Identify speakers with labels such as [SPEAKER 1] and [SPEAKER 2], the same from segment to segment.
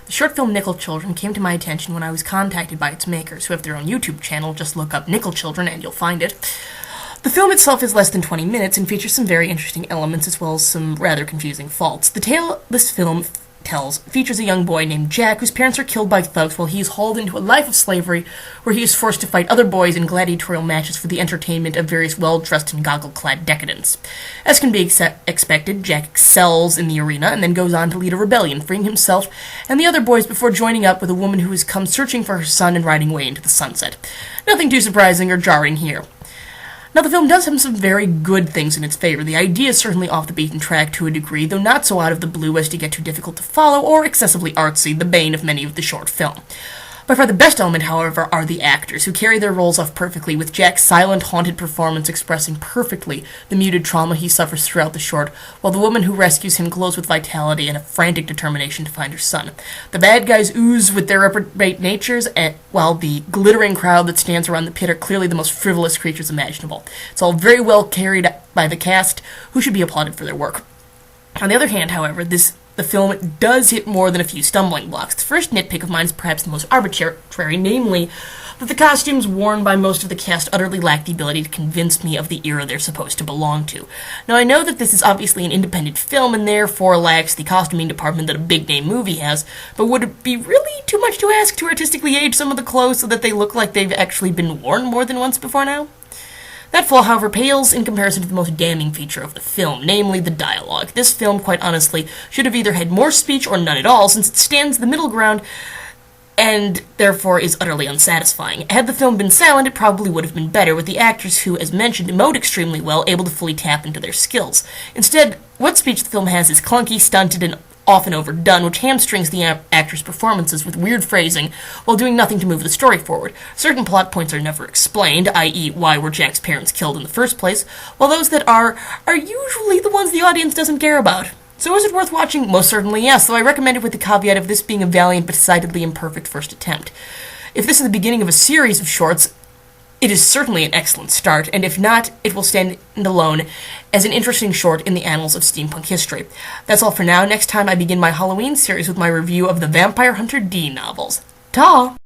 [SPEAKER 1] The short film Nickel Children came to my attention when I was contacted by its makers, who have their own YouTube channel. Just look up Nickel Children and you'll find it. The film itself is less than 20 minutes and features some very interesting elements as well as some rather confusing faults. The tale this film tells features a young boy named Jack whose parents are killed by thugs while he is hauled into a life of slavery where he is forced to fight other boys in gladiatorial matches for the entertainment of various well-dressed and goggle-clad decadents. As can be expected, Jack excels in the arena and then goes on to lead a rebellion, freeing himself and the other boys before joining up with a woman who has come searching for her son and riding away into the sunset. Nothing too surprising or jarring here. Now, the film does have some very good things in its favor. The idea is certainly off the beaten track to a degree, though not so out of the blue as to get too difficult to follow or excessively artsy, the bane of many of the short film. By far the best element, however, are the actors, who carry their roles off perfectly, with Jack's silent, haunted performance expressing perfectly the muted trauma he suffers throughout the short, while the woman who rescues him glows with vitality and a frantic determination to find her son. The bad guys ooze with their reprobate natures, while the glittering crowd that stands around the pit are clearly the most frivolous creatures imaginable. It's all very well carried by the cast, who should be applauded for their work. On the other hand, however, the film does hit more than a few stumbling blocks. The first nitpick of mine is perhaps the most arbitrary, namely that the costumes worn by most of the cast utterly lack the ability to convince me of the era they're supposed to belong to. Now, I know that this is obviously an independent film and therefore lacks the costuming department that a big-name movie has, but would it be really too much to ask to artistically age some of the clothes so that they look like they've actually been worn more than once before now? That flaw, however, pales in comparison to the most damning feature of the film, namely the dialogue. This film, quite honestly, should have either had more speech or none at all, since it stands the middle ground and therefore is utterly unsatisfying. Had the film been silent, it probably would have been better, with the actors who, as mentioned, emote extremely well, able to fully tap into their skills. Instead, what speech the film has is clunky, stunted, and often overdone, which hamstrings the actors' performances with weird phrasing while doing nothing to move the story forward. Certain plot points are never explained, i.e. why were Jack's parents killed in the first place, while those that are usually the ones the audience doesn't care about. So is it worth watching? Most certainly yes, though I recommend it with the caveat of this being a valiant but decidedly imperfect first attempt. If this is the beginning of a series of shorts, it is certainly an excellent start, and if not, it will stand alone as an interesting short in the annals of steampunk history. That's all for now. Next time I begin my Halloween series with my review of the Vampire Hunter D novels. Ta!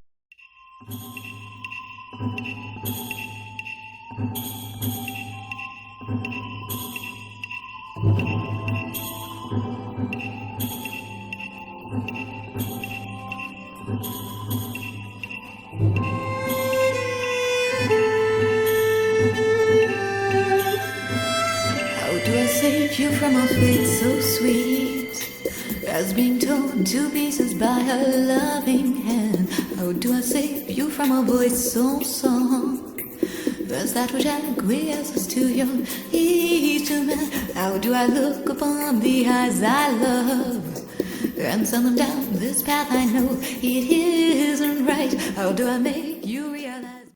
[SPEAKER 2] Do I save you from a fate so sweet as being torn to pieces by a loving hand? How do I save you from a voice so soft as that which acquiesces to your instrument? How do I look upon the eyes I love and send them down this path I know it isn't right? How do I make you realize